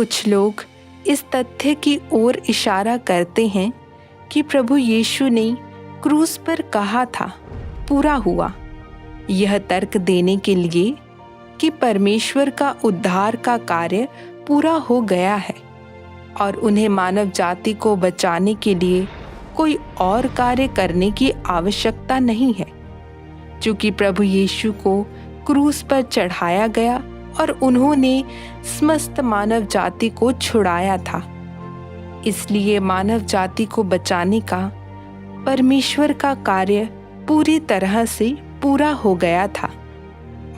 कुछ लोग इस तथ्य की ओर इशारा करते हैं कि प्रभु यीशु ने क्रूस पर कहा था, पूरा हुआ, यह तर्क देने के लिए कि परमेश्वर का उद्धार का कार्य पूरा हो गया है और उन्हें मानव जाति को बचाने के लिए कोई और कार्य करने की आवश्यकता नहीं है। क्योंकि प्रभु यीशु को क्रूस पर चढ़ाया गया और उन्होंने समस्त मानव जाति को छुड़ाया था, इसलिए मानव जाति को बचाने का परमेश्वर का कार्य पूरी तरह से पूरा हो गया था।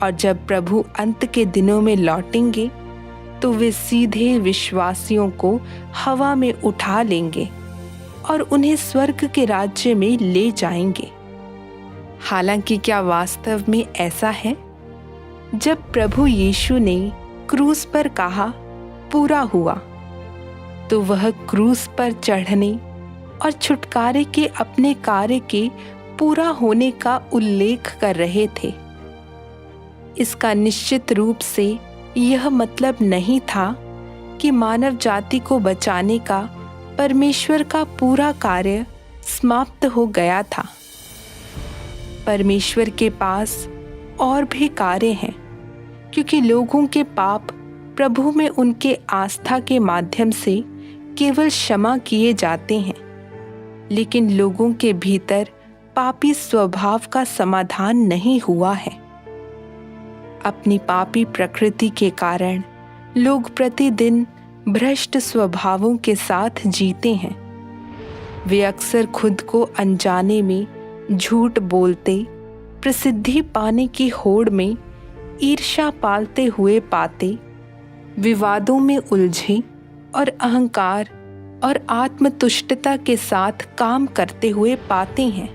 और जब प्रभु अंत के दिनों में लौटेंगे तो वे सीधे विश्वासियों को हवा में उठा लेंगे और उन्हें स्वर्ग के राज्य में ले जाएंगे। हालांकि क्या वास्तव में ऐसा है? जब प्रभु यीशु ने क्रूस पर कहा, पूरा हुआ, तो वह क्रूस पर चढ़ने और छुटकारे के अपने कार्य के पूरा होने का उल्लेख कर रहे थे। इसका निश्चित रूप से यह मतलब नहीं था कि मानव जाति को बचाने का परमेश्वर का पूरा कार्य समाप्त हो गया था। परमेश्वर के पास और भी कार्य हैं, क्योंकि लोगों के पाप प्रभु में उनके आस्था के माध्यम से केवल क्षमा किए जाते हैं, लेकिन लोगों के भीतर पापी स्वभाव का समाधान नहीं हुआ है। अपनी पापी प्रकृति के कारण लोग प्रतिदिन भ्रष्ट स्वभावों के साथ जीते हैं। वे अक्सर खुद को अनजाने में झूठ बोलते, प्रसिद्धि पाने की होड़ में ईर्ष्या पालते हुए पाते, विवादों में उलझे और अहंकार और आत्मतुष्टता के साथ काम करते हुए पाते हैं।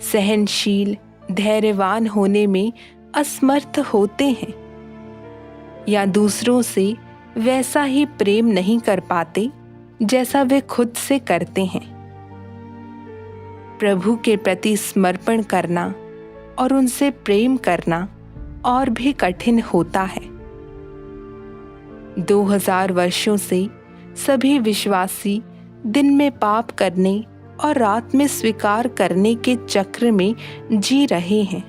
सहनशील, धैर्यवान होने में असमर्थ होते हैं या दूसरों से वैसा ही प्रेम नहीं कर पाते जैसा वे खुद से करते हैं। प्रभु के प्रति समर्पण करना और उनसे प्रेम करना और भी कठिन होता है। 2000 वर्षों से सभी विश्वासी दिन में पाप करने और रात में स्वीकार करने के चक्र में जी रहे हैं।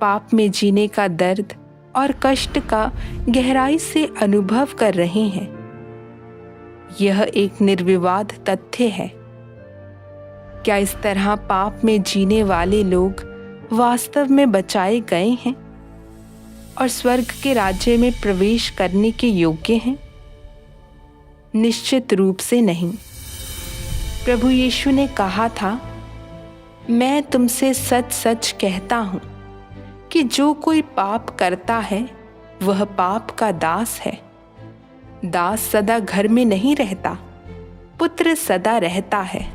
पाप में जीने का दर्द और कष्ट का गहराई से अनुभव कर रहे हैं। यह एक निर्विवाद तथ्य है। क्या इस तरह पाप में जीने वाले लोग वास्तव में बचाए गए हैं और स्वर्ग के राज्य में प्रवेश करने के योग्य हैं? निश्चित रूप से नहीं। प्रभु यीशु ने कहा था, मैं तुमसे सच सच कहता हूं कि जो कोई पाप करता है वह पाप का दास है। दास सदा घर में नहीं रहता, पुत्र सदा रहता है।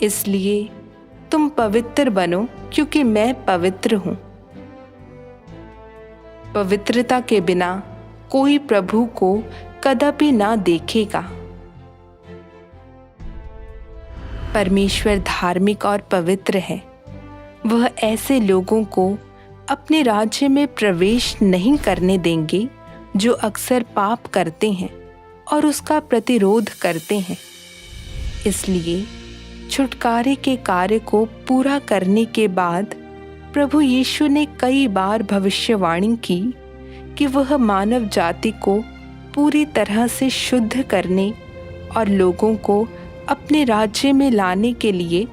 इसलिए तुम पवित्र बनो, क्योंकि मैं पवित्र हूं। पवित्रता के बिना कोई प्रभु को कदापि ना देखेगा। परमेश्वर धार्मिक और पवित्र है। वह ऐसे लोगों को अपने राज्य में प्रवेश नहीं करने देंगे जो अक्सर पाप करते हैं और उसका प्रतिरोध करते हैं। इसलिए छुटकारे के कार्य को पूरा करने के बाद प्रभु यीशु ने कई बार भविष्यवाणी की कि वह मानव जाति को पूरी तरह से शुद्ध करने और लोगों को अपने राज्य में लाने के लिए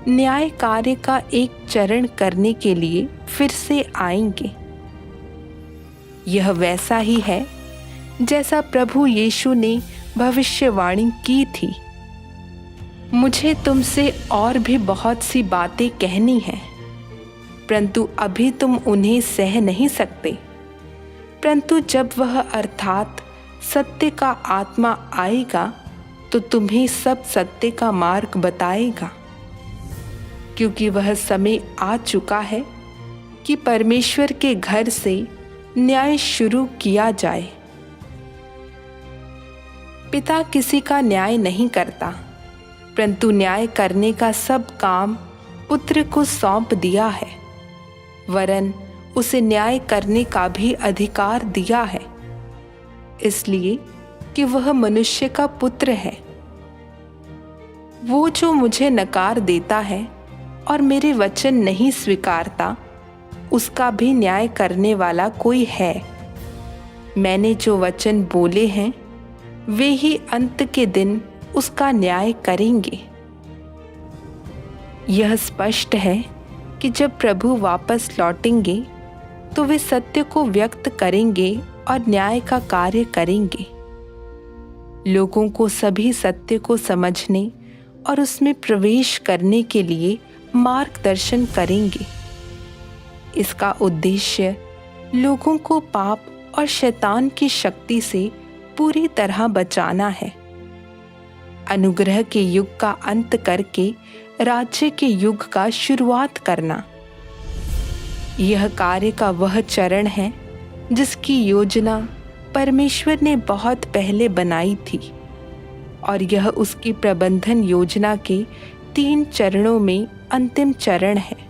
न्याय कार्य का एक चरण करने के लिए फिर से आएंगे। यह वैसा ही है जैसा प्रभु यीशु ने भविष्यवाणी की थी। मुझे तुमसे और भी बहुत सी बातें कहनी हैं, परंतु अभी तुम उन्हें सह नहीं सकते। परंतु जब वह अर्थात सत्य का आत्मा आएगा तो तुम्हें सब सत्य का मार्ग बताएगा, क्योंकि वह समय आ चुका है कि परमेश्वर के घर से न्याय शुरू किया जाए। पिता किसी का न्याय नहीं करता, परंतु न्याय करने का सब काम पुत्र को सौंप दिया है। वरन उसे न्याय करने का भी अधिकार दिया है, इसलिए कि वह मनुष्य का पुत्र है। वो जो मुझे नकार देता है और मेरे वचन नहीं स्वीकारता, उसका भी न्याय करने वाला कोई है। मैंने जो वचन बोले हैं वे ही अंत के दिन उसका न्याय करेंगे। यह स्पष्ट है कि जब प्रभु वापस लौटेंगे तो वे सत्य को व्यक्त करेंगे और न्याय का कार्य करेंगे। लोगों को सभी सत्य को समझने और उसमें प्रवेश करने के लिए मार्गदर्शन करेंगे। इसका उद्देश्य लोगों को पाप और शैतान की शक्ति से पूरी तरह बचाना है, अनुग्रह के युग का अंत करके राज्य के युग का शुरुआत करना। यह कार्य का वह चरण है जिसकी योजना परमेश्वर ने बहुत पहले बनाई थी और यह उसकी प्रबंधन योजना के 3 चरणों में अंतिम चरण है।